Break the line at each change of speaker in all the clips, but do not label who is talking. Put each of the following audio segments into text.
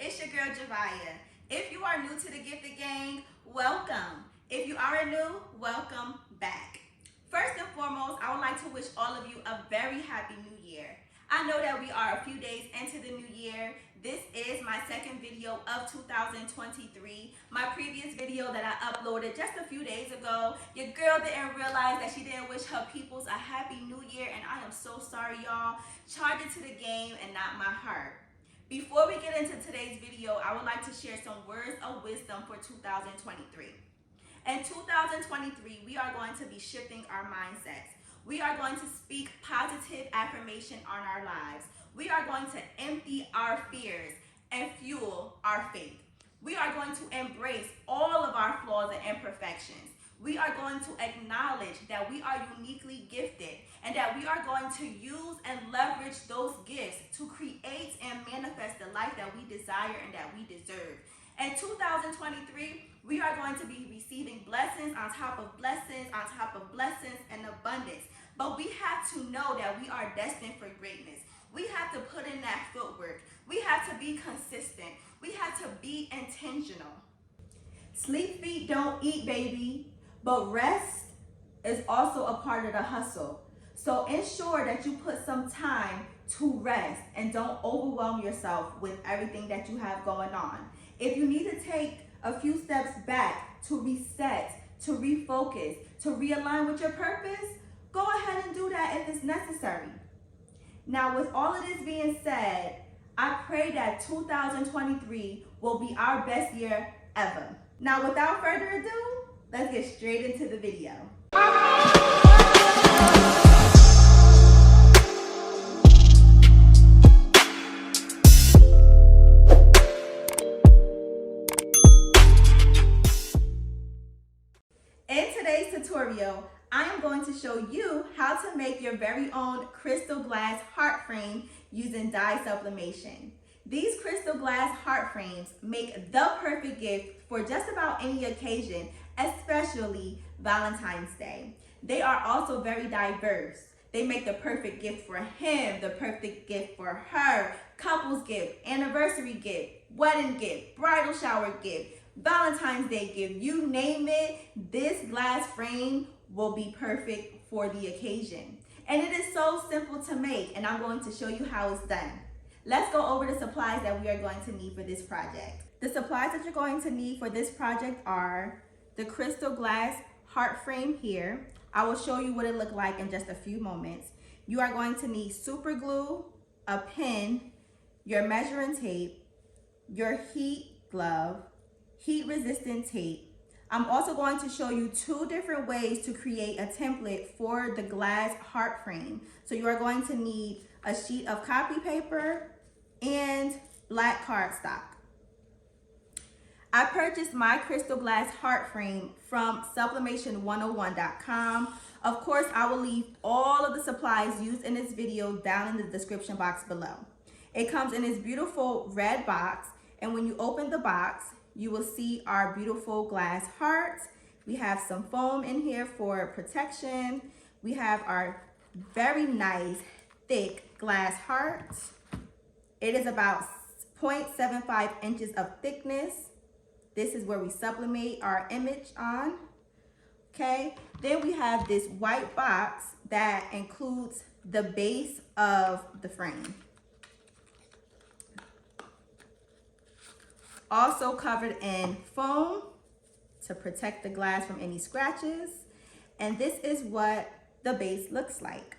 It's your girl Javiah. If you are new to the Gifted Gang, welcome. If you aren't new, welcome back. First and foremost, I would like to wish all of you a very happy new year. I know that we are a few days into the new year. This is my second video of 2023. My previous video that I uploaded just a few days ago, your girl didn't realize that she didn't wish her peoples a happy new year, and I am so sorry, y'all. Charge it to the game and not my heart. Before we get into today's video, I would like to share some words of wisdom for 2023. In 2023, we are going to be shifting our mindsets. We are going to speak positive affirmation on our lives. We are going to empty our fears and fuel our faith. We are going to embrace all of our flaws and imperfections. We are going to acknowledge that we are uniquely gifted and that we are going to use and leverage those gifts to create and manifest the life that we desire and that we deserve. In 2023, we are going to be receiving blessings on top of blessings on top of blessings and abundance. But we have to know that we are destined for greatness. We have to put in that footwork. We have to be consistent. We have to be intentional. Sleep feet don't eat, baby. But rest is also a part of the hustle. So ensure that you put some time to rest and don't overwhelm yourself with everything that you have going on. If you need to take a few steps back to reset, to refocus, to realign with your purpose, go ahead and do that if it's necessary. Now, with all of this being said, I pray that 2023 will be our best year ever. Now, without further ado, let's get straight into the video. In today's tutorial, I am going to show you how to make your very own crystal glass heart frame using dye sublimation. These crystal glass heart frames make the perfect gift for just about any occasion, especially Valentine's Day. They are also very diverse. They make the perfect gift for him, the perfect gift for her, couples gift, anniversary gift, wedding gift, bridal shower gift, Valentine's Day gift, you name it, this glass frame will be perfect for the occasion. And it is so simple to make, and I'm going to show you how it's done. Let's go over the supplies that we are going to need for this project. The supplies that you're going to need for this project are the crystal glass heart frame here. I will show you what it looked like in just a few moments. You are going to need super glue, a pen, your measuring tape, your heat glove, heat resistant tape. I'm also going to show you 2 different ways to create a template for the glass heart frame. So you are going to need a sheet of copy paper and black cardstock. I purchased my crystal glass heart frame from Sublimation101.com. Of course, I will leave all of the supplies used in this video down in the description box below. It comes in this beautiful red box, and when you open the box, you will see our beautiful glass heart. We have some foam in here for protection. We have our very nice thick glass heart. It is about 0.75 inches of thickness. This is where we sublimate our image on, okay? Then we have this white box that includes the base of the frame. Also covered in foam to protect the glass from any scratches. And this is what the base looks like,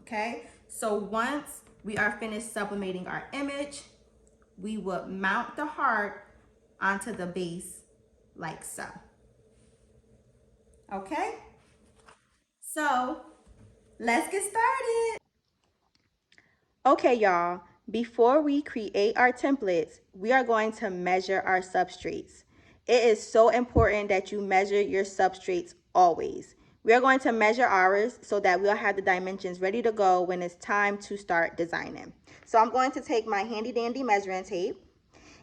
okay? So once we are finished sublimating our image, we will mount the heart onto the base like so, okay? So let's get started. Okay, y'all. Before we create our templates, we are going to measure our substrates. It is so important that you measure your substrates always. We are going to measure ours so that we'll have the dimensions ready to go when it's time to start designing. So I'm going to take my handy dandy measuring tape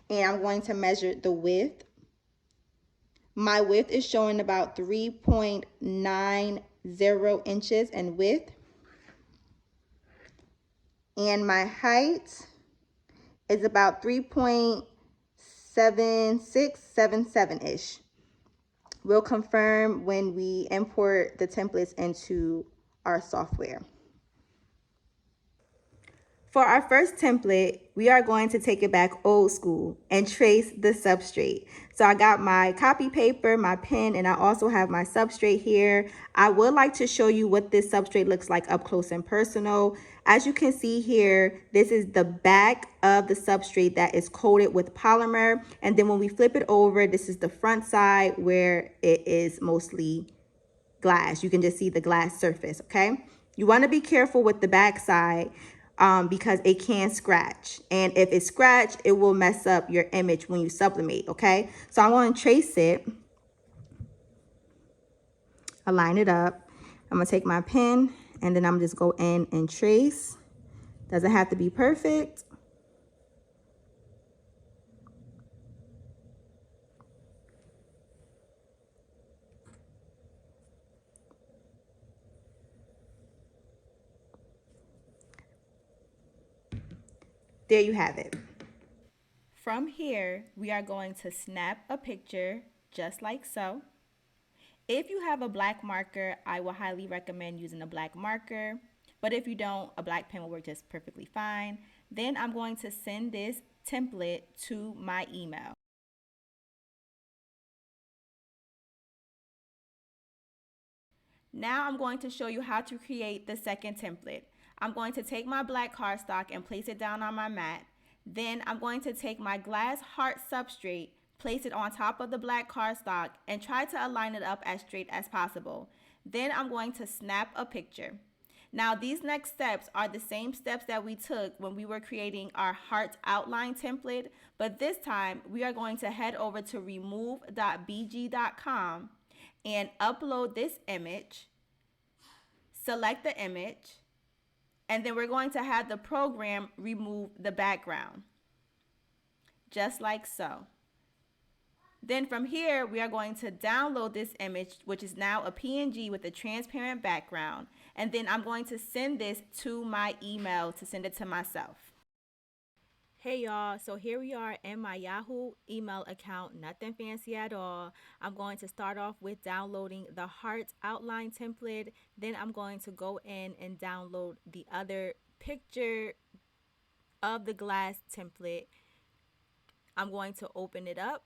and I'm going to measure the width. My width is showing about 3.90 inches in width. And my height is about 3.7677-ish. We'll confirm when we import the templates into our software. For our first template, we are going to take it back old school and trace the substrate. So I got my copy paper, my pen, and I also have my substrate here. I would like to show you what this substrate looks like up close and personal. As you can see here, this is the back of the substrate that is coated with polymer. And then when we flip it over, this is the front side where it is mostly glass. You can just see the glass surface, okay? You want to be careful with the back side because it can scratch. And if it scratch, it will mess up your image when you sublimate, okay? So I'm going to trace it, align it up. I'm going to take my pen and then I'm just go in and trace. Doesn't have to be perfect. There you have it. From here, we are going to snap a picture just like so. If you have a black marker, I will highly recommend using a black marker. But if you don't, a black pen will work just perfectly fine. Then I'm going to send this template to my email. Now I'm going to show you how to create the second template. I'm going to take my black cardstock and place it down on my mat. Then I'm going to take my glass heart substrate, place it on top of the black cardstock, and try to align it up as straight as possible. Then I'm going to snap a picture. Now these next steps are the same steps that we took when we were creating our heart outline template, but this time we are going to head over to remove.bg.com and upload this image, select the image, and then we're going to have the program remove the background, just like so. Then from here, we are going to download this image, which is now a PNG with a transparent background. And then I'm going to send this to my email to send it to myself. Hey y'all, so here we are in my Yahoo email account, nothing fancy at all. I'm going to start off with downloading the heart outline template. Then I'm going to go in and download the other picture of the glass template. I'm going to open it up.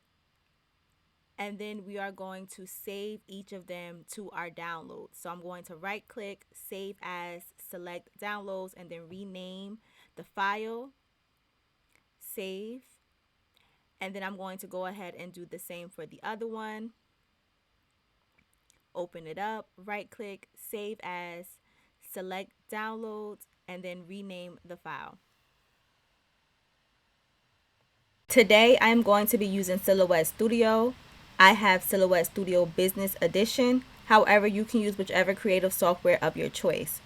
And then we are going to save each of them to our downloads. So I'm going to right click, save as, select downloads, and then rename the file, save. And then I'm going to go ahead and do the same for the other one. Open it up, right click, save as, select downloads, and then rename the file. Today I'm going to be using Silhouette Studio. I have Silhouette Studio Business Edition. However, you can use whichever creative software of your choice.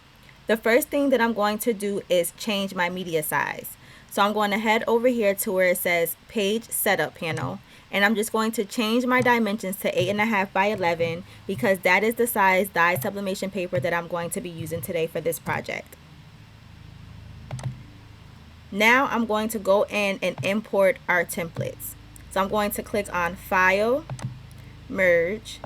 The first thing that I'm going to do is change my media size. So I'm going to head over here to where it says Page Setup panel. And I'm just going to change my dimensions to 8.5 by 11 because that is the size dye sublimation paper that I'm going to be using today for this project. Now I'm going to go in and import our templates. So I'm going to click on File, Merge,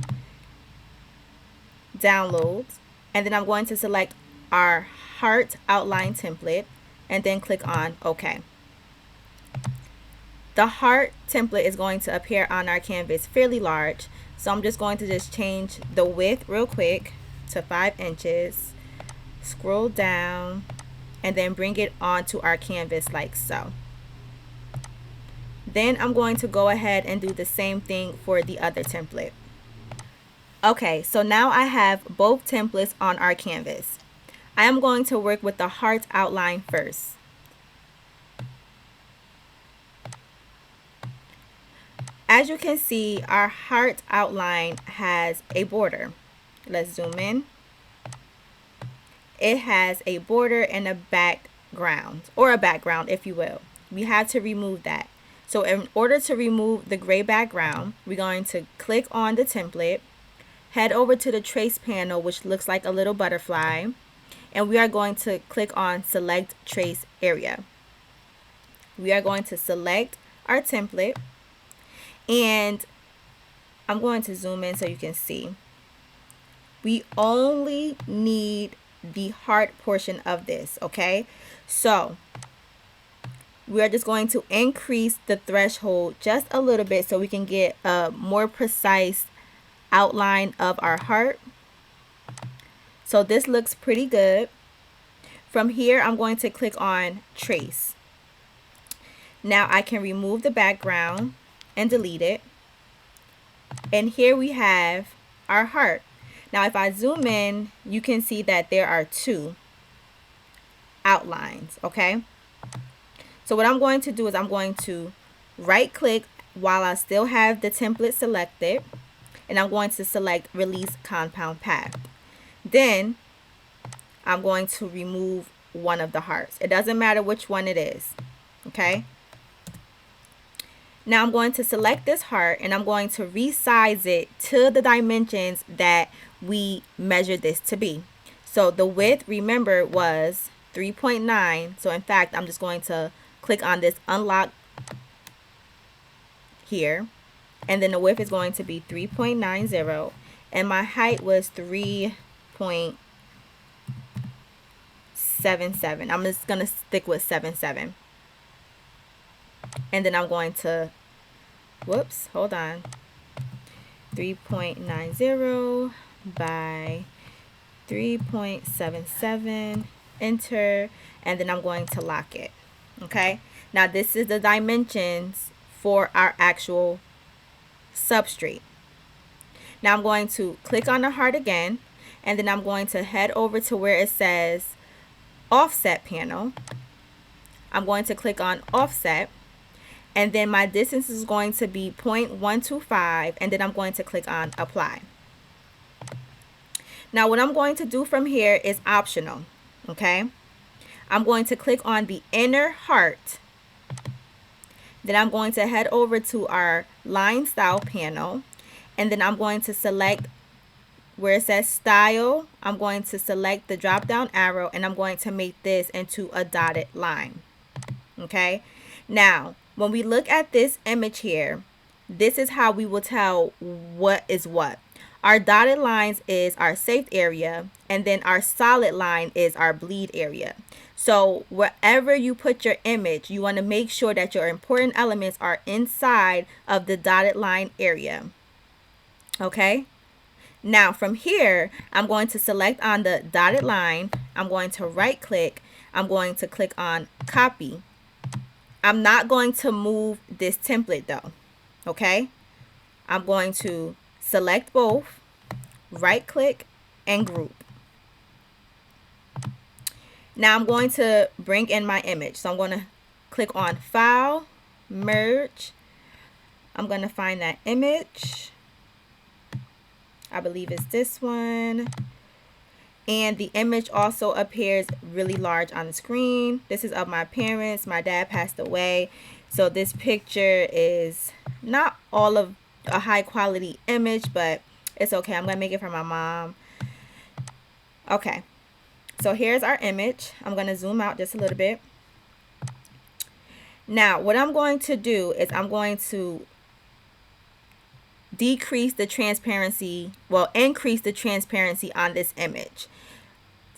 Downloads, and then I'm going to select our heart outline template and then click on OK. The heart template is going to appear on our canvas fairly large, so I'm just going to change the width real quick to 5 inches, scroll down, and then bring it onto our canvas like so. Then I'm going to go ahead and do the same thing for the other template. Okay, so now I have both templates on our canvas. I am going to work with the heart outline first. As you can see, our heart outline has a border. Let's zoom in. It has a border and a background, or a background if you will. We have to remove that. So in order to remove the gray background, we're going to click on the template, head over to the trace panel, which looks like a little butterfly, and we are going to click on Select Trace Area. we are going to select our template, and I'm going to zoom in so you can see. We only need the heart portion of this, okay? So we're just going to increase the threshold just a little bit so we can get a more precise outline of our heart. So this looks pretty good. From here, I'm going to click on Trace. Now I can remove the background and delete it. And here we have our heart. Now if I zoom in, you can see that there are two outlines, okay? So what I'm going to do is I'm going to right click while I still have the template selected, and I'm going to select Release Compound Path. Then I'm going to remove one of the hearts. It doesn't matter which one it is, okay? Now I'm going to select this heart and I'm going to resize it to the dimensions that we measured this to be. So the width, remember, was 3.9. So in fact, I'm just going to click on this unlock here, and then the width is going to be 3.90, and my height was 3.77. I'm just going to stick with 77. And then I'm going to, whoops, hold on, 3.90 by 3.77, enter, and then I'm going to lock it. Okay, now this is the dimensions for our actual substrate. Now I'm going to click on the heart again, and then I'm going to head over to where it says offset panel. I'm going to click on offset, and then my distance is going to be 0.125, and then I'm going to click on apply. Now what I'm going to do from here is optional, okay? I'm going to click on the inner heart. Then I'm going to head over to our line style panel, and then I'm going to select where it says style. I'm going to select the drop down arrow, and I'm going to make this into a dotted line. Okay, now when we look at this image here, this is how we will tell what is what. Our dotted lines is our safe area, and then our solid line is our bleed area. So wherever you put your image, you want to make sure that your important elements are inside of the dotted line area. Okay, now from here, I'm going to select on the dotted line. I'm going to right click. I'm going to click on copy. I'm not going to move this template though. Okay, I'm going to select both, right click, and group. Now I'm going to bring in my image. So I'm going to click on File, Merge. I'm going to find that image. I believe it's this one. And the image also appears really large on the screen. This is of my parents. My dad passed away. So this picture is not all of a high quality image, but it's okay. I'm going to make it for my mom. Okay. So here's our image. I'm going to zoom out just a little bit. Now, what I'm going to do is I'm going to decrease the transparency, well, increase the transparency on this image.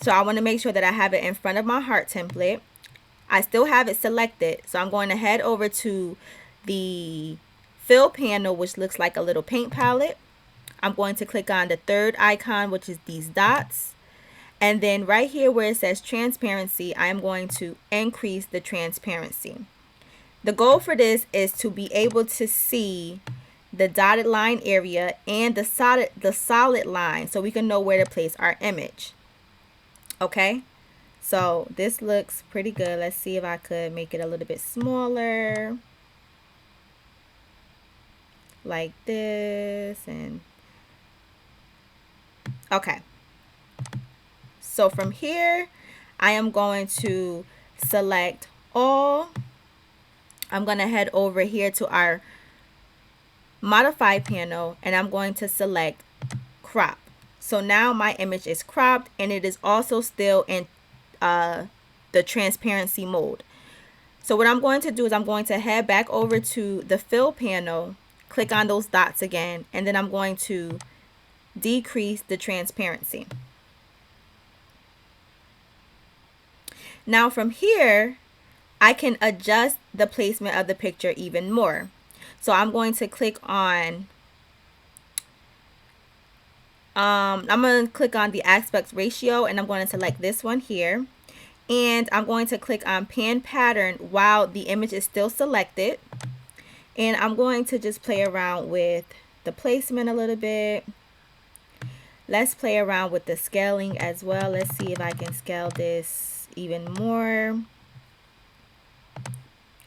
So I want to make sure that I have it in front of my heart template. I still have it selected. So I'm going to head over to the fill panel, which looks like a little paint palette. I'm going to click on the third icon, which is these dots. And then right here where it says transparency, I am going to increase the transparency. The goal for this is to be able to see the dotted line area and the solid line, so we can know where to place our image. Okay, so this looks pretty good. Let's see if I could make it a little bit smaller, like this. And okay, so from here I am going to select all. I'm going to head over here to our modify panel, and I'm going to select crop. So now my image is cropped, and it is also still in the transparency mode. So what I'm going to do is I'm going to head back over to the fill panel, click on those dots again, and then I'm going to decrease the transparency. Now from here, I can adjust the placement of the picture even more. So I'm going to click on I'm going to click on the aspect ratio, and I'm going to select this one here. And I'm going to click on pan pattern while the image is still selected. And I'm going to just play around with the placement a little bit. Let's play around with the scaling as well. Let's see if I can scale this even more.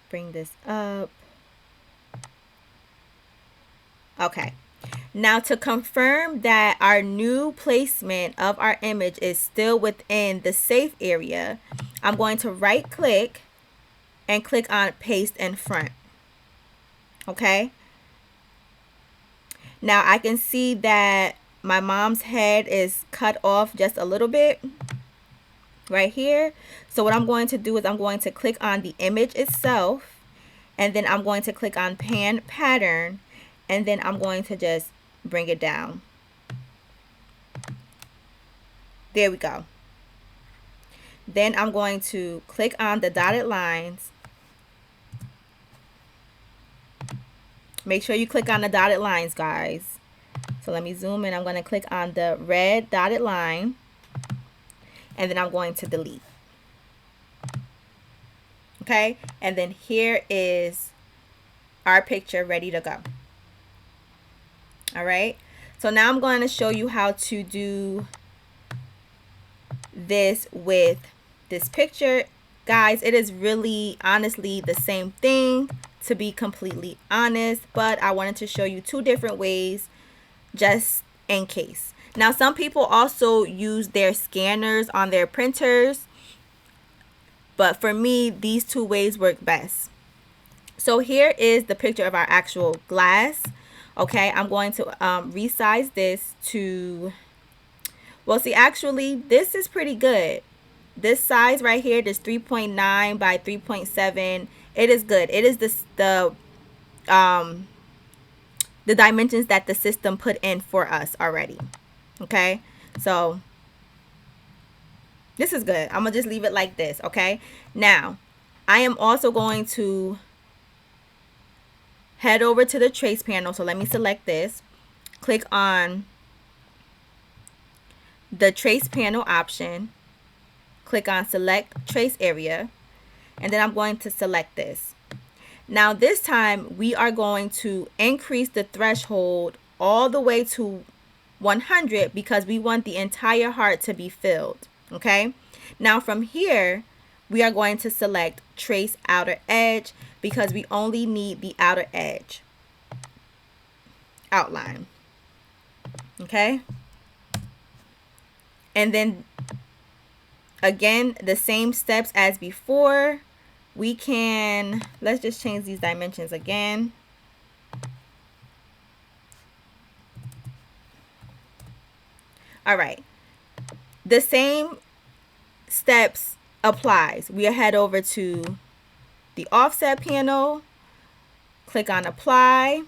Bring this up. Okay. Now to confirm that our new placement of our image is still within the safe area, I'm going to right click and click on paste in front. Okay. Now I can see that my mom's head is cut off just a little bit right here. So what I'm going to do is I'm going to click on the image itself, and then I'm going to click on pan pattern, and then I'm going to just bring it down. There we go. Then I'm going to click on the dotted lines. Make sure you click on the dotted lines, guys. So let me zoom in. I'm going to click on the red dotted line, and then I'm going to delete. Okay, and then here is our picture ready to go. All right, so now I'm going to show you how to do this with this picture. Guys, it is really honestly the same thing, to be completely honest, but I wanted to show you two different ways just in case. Now some people also use their scanners on their printers, but for me these two ways work best. So here is the picture of our actual glass. Okay, I'm going to resize this to, well, see, actually this is pretty good. This size right here, this 3.9 by 3.7, it is good. It is the dimensions that the system put in for us already. Okay, so this is good. I'm gonna just leave it like this. Okay, now I am also going to head over to the trace panel. So let me select this, click on the trace panel option, click on select trace area, and then I'm going to select this. Now this time we are going to increase the threshold all the way to 100 because we want the entire heart to be filled. Okay, now from here we are going to select trace outer edge because we only need the outer edge outline. Okay, and then again the same steps as before. We can, let's just change these dimensions again. All right, the same steps applies. We head over to the offset panel, click on apply,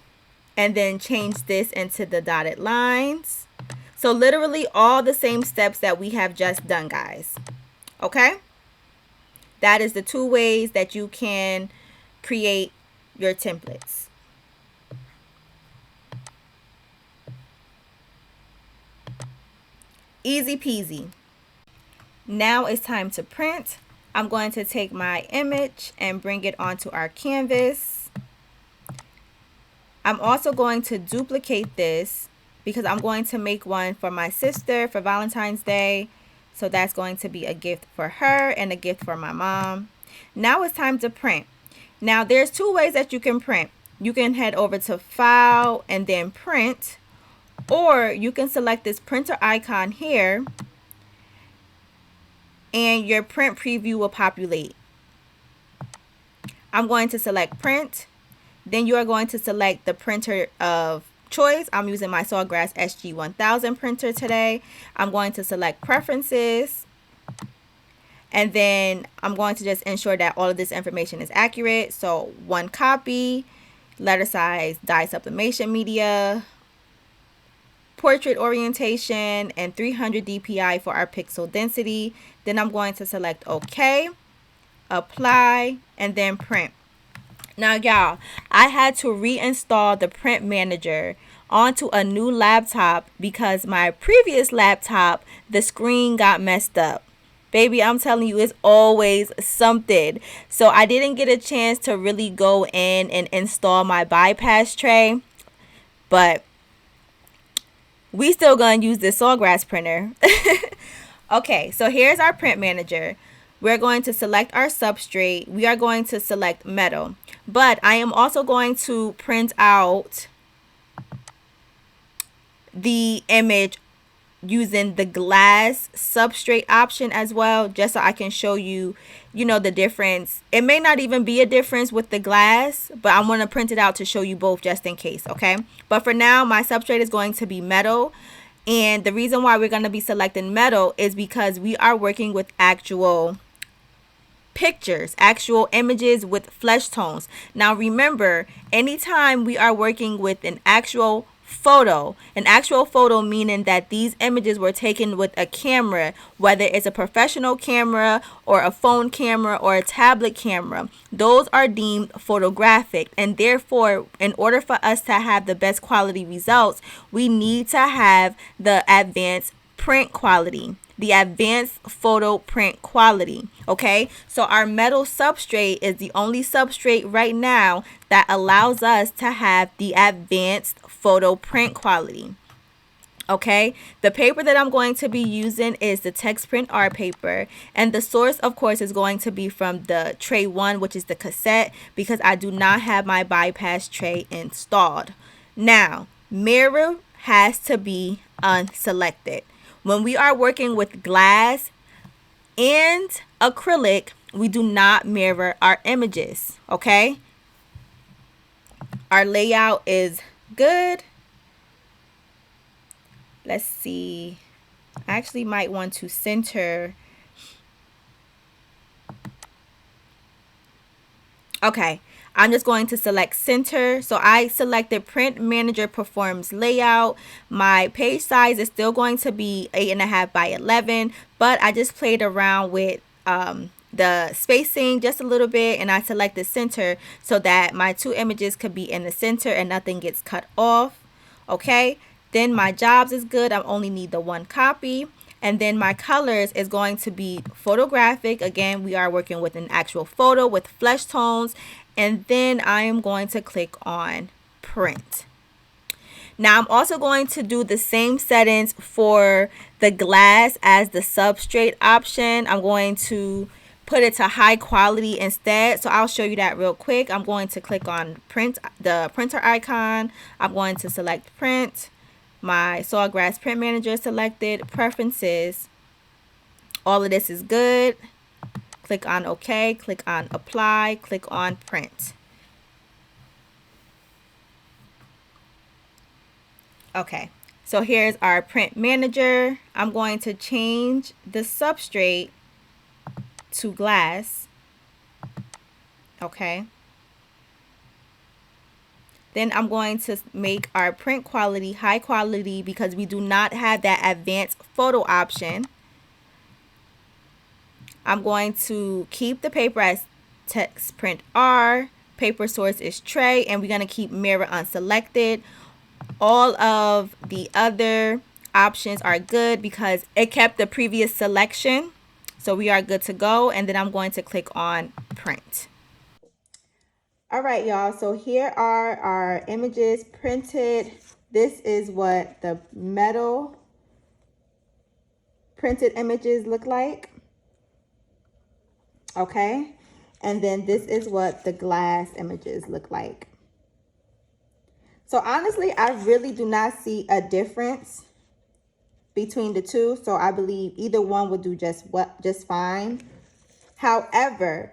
and then change this into the dotted lines. So literally all the same steps that we have just done, guys. Okay, that is the two ways that you can create your templates. Easy peasy. Now it's time to print. I'm going to take my image and bring it onto our canvas. I'm also going to duplicate this because I'm going to make one for my sister for Valentine's Day. So that's going to be a gift for her and a gift for my mom. Now it's time to print. Now there's two ways that you can print. You can head over to file and then print, or you can select this printer icon here and your print preview will populate. I'm going to select print. Then you are going to select the printer of choice. I'm using my Sawgrass SG1000 printer today. I'm going to select preferences, And then I'm going to just ensure that all of this information is accurate. So 1 copy, letter size, dye sublimation media, portrait orientation, and 300 dpi for our pixel density. Then I'm going to select OK, apply, and then print. Now, y'all, I had to reinstall the print manager onto a new laptop because my previous laptop, the screen got messed up. Baby, I'm telling you, it's always something. So I didn't get a chance to really go in and install my bypass tray, but we still gonna use this sawgrass printer. Okay, so here's our print manager. We're going to select our substrate. We are going to select metal, but I am also going to print out the image using the glass substrate option as well, just so I can show you, the difference. It may not even be a difference with the glass, but I'm going to print it out to show you both just in case, okay? But for now, my substrate is going to be metal. And the reason why we're going to be selecting metal is because we are working with actual pictures, actual images with flesh tones. Now remember, anytime we are working with an actual photo meaning that these images were taken with a camera, whether it's a professional camera or a phone camera or a tablet camera, those are deemed photographic, and therefore in order for us to have the best quality results, we need to have the advanced print quality, the advanced photo print quality. Okay, so our metal substrate is the only substrate right now that allows us to have the advanced photo print quality. Okay, the paper that I'm going to be using is the text print art paper, and the source of course is going to be from the tray 1, which is the cassette, because I do not have my bypass tray installed. Now, mirror has to be unselected. When we are working with glass and acrylic, we do not mirror our images, okay? Our layout is good. Let's see. I actually might want to center. Okay, I'm just going to select center. So I selected print manager performs layout. My page size is still going to be 8.5 by 11, but I just played around with the spacing just a little bit, and I selected center so that my 2 images could be in the center and nothing gets cut off. Okay, then my jobs is good. I only need the 1 copy. And then my colors is going to be photographic. Again, we are working with an actual photo with flesh tones. And then I am going to click on print. Now I'm also going to do the same settings for the glass as the substrate option. I'm going to put it to high quality instead. So I'll show you that real quick. I'm going to click on print, the printer icon. I'm going to select print. My sawgrass print manager is selected, preferences. All of this is good. Click on OK, click on apply, click on print. Okay, so here's our print manager. I'm going to change the substrate to glass. Okay. Then I'm going to make our print quality high quality because we do not have that advanced photo option. I'm going to keep the paper as text print R. Paper source is tray, and we're going to keep mirror unselected. All of the other options are good because it kept the previous selection. So we are good to go. And then I'm going to click on print. All right, y'all, so here are our images printed. This is what the metal printed images look like. Okay, and then this is what the glass images look like. So honestly, I really do not see a difference between the two. So I believe either one would do just fine. However,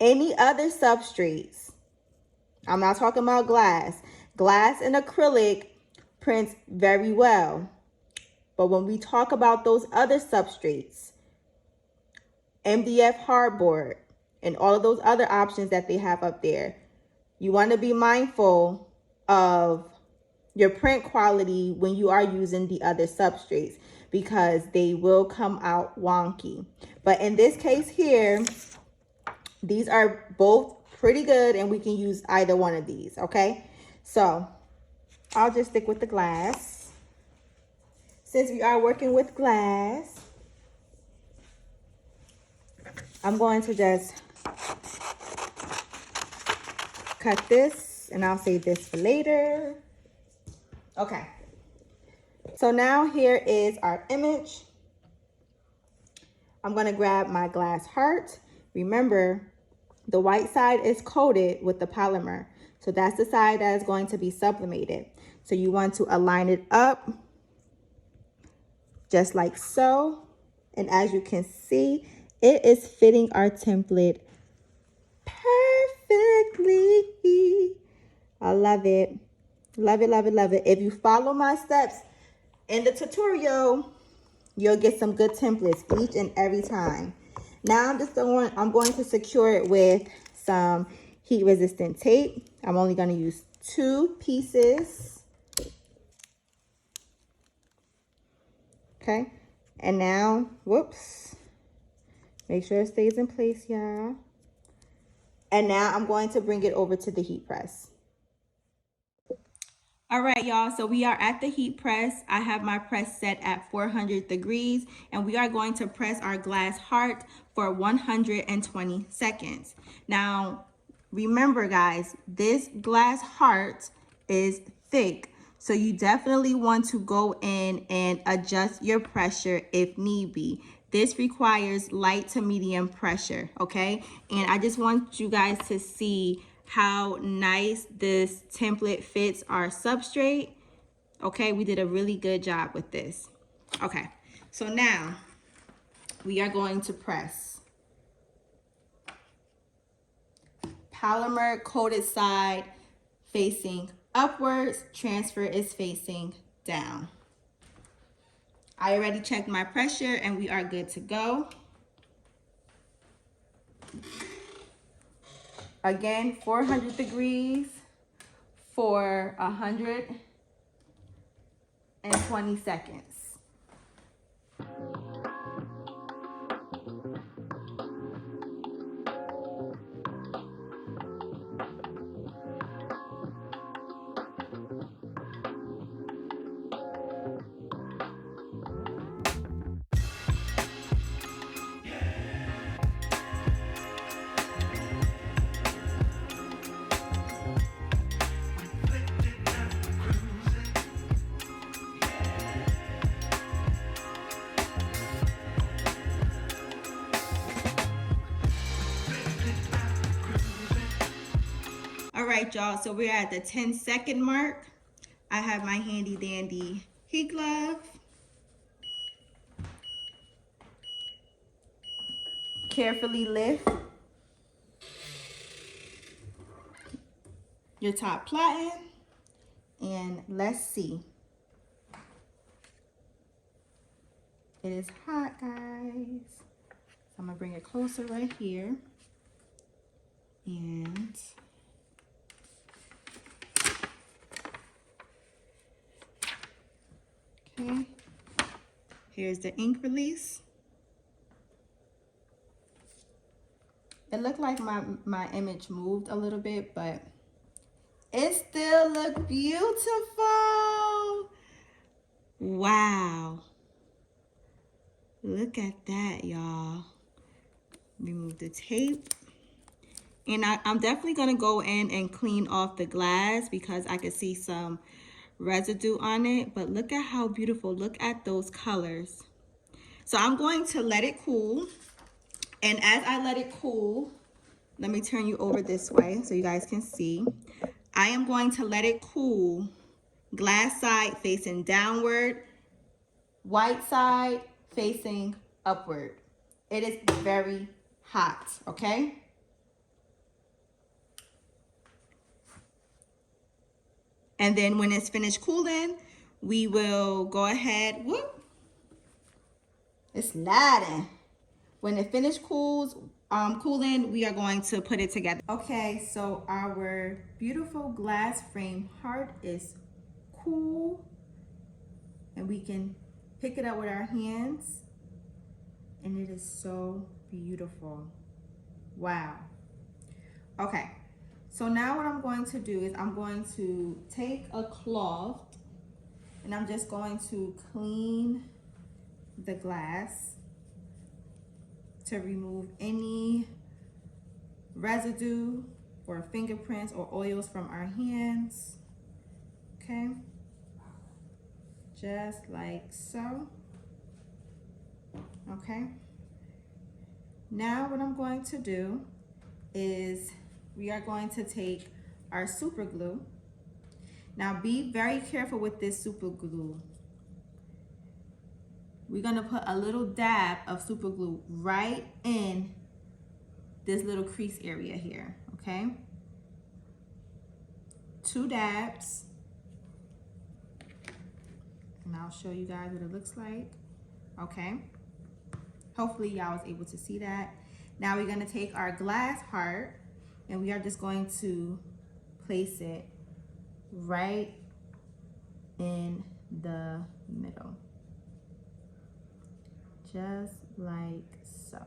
any other substrates, I'm not talking about glass. Glass and acrylic prints very well. But when we talk about those other substrates, MDF hardboard, and all of those other options that they have up there. You want to be mindful of your print quality when you are using the other substrates, because they will come out wonky. But in this case here, these are both pretty good and we can use either one of these, okay? So I'll just stick with the glass. Since we are working with glass, I'm going to just cut this, and I'll save this for later. Okay. So now here is our image. I'm going to grab my glass heart. Remember, the white side is coated with the polymer. So that's the side that is going to be sublimated. So you want to align it up just like so. And as you can see, it is fitting our template perfectly. I love it. Love it, love it, love it. If you follow my steps in the tutorial, you'll get some good templates each and every time. Now I'm going to secure it with some heat resistant tape. I'm only going to use 2 pieces. Okay. And now, whoops. Make sure it stays in place, y'all. And now I'm going to bring it over to the heat press. All right, y'all, so we are at the heat press. I have my press set at 400 degrees, and we are going to press our glass heart for 120 seconds. Now, remember, guys, this glass heart is thick, so you definitely want to go in and adjust your pressure if need be. This requires light to medium pressure, okay? And I just want you guys to see how nice this template fits our substrate. Okay, we did a really good job with this. Okay, so now we are going to press. Polymer coated side facing upwards, transfer is facing down. I already checked my pressure and we are good to go. Again, 400 degrees for 120 seconds. All right, y'all, so we're at the 10-second mark. I have my handy dandy heat glove. Carefully lift your top platen, and let's see. It is hot, guys. So I'm gonna bring it closer right here. And okay, here's the ink release. It looked like my image moved a little bit, but it still looked beautiful. Wow. Look at that, y'all. Remove the tape. And I'm definitely gonna go in and clean off the glass because I could see some residue on it, but look at how beautiful. Look at those colors. So I'm going to let it cool. And as I let it cool, let me turn you over this way so you guys can see. I am going to let it cool. Glass side facing downward, white side facing upward. It is very hot, okay? And then when it's finished cooling, we will go ahead, whoop, it's sliding. When it finishes cooling, we are going to put it together. Okay, so our beautiful glass frame heart is cool, and we can pick it up with our hands, and it is so beautiful. Wow. Okay, so now what I'm going to do is I'm going to take a cloth and I'm just going to clean the glass to remove any residue or fingerprints or oils from our hands. Okay, just like so. Okay, now what I'm going to do is we are going to take our super glue. Now be very careful with this super glue. We're gonna put a little dab of super glue right in this little crease area here, okay? 2 dabs. And I'll show you guys what it looks like, okay? Hopefully y'all was able to see that. Now we're gonna take our glass heart and we are just going to place it right in the middle. Just like so.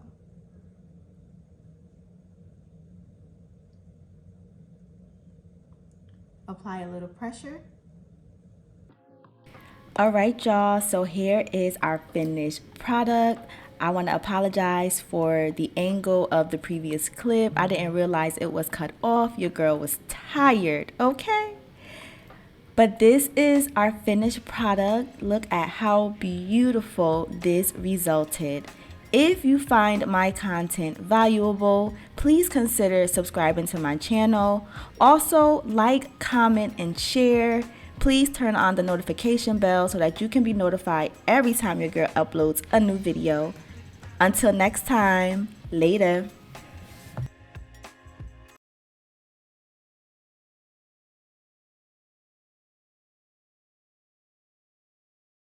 Apply a little pressure. All right, y'all, so here is our finished product. I want to apologize for the angle of the previous clip. I didn't realize it was cut off. Your girl was tired, okay? But this is our finished product. Look at how beautiful this resulted. If you find my content valuable, please consider subscribing to my channel. Also, like, comment, and share. Please turn on the notification bell so that you can be notified every time your girl uploads a new video. Until next time, later.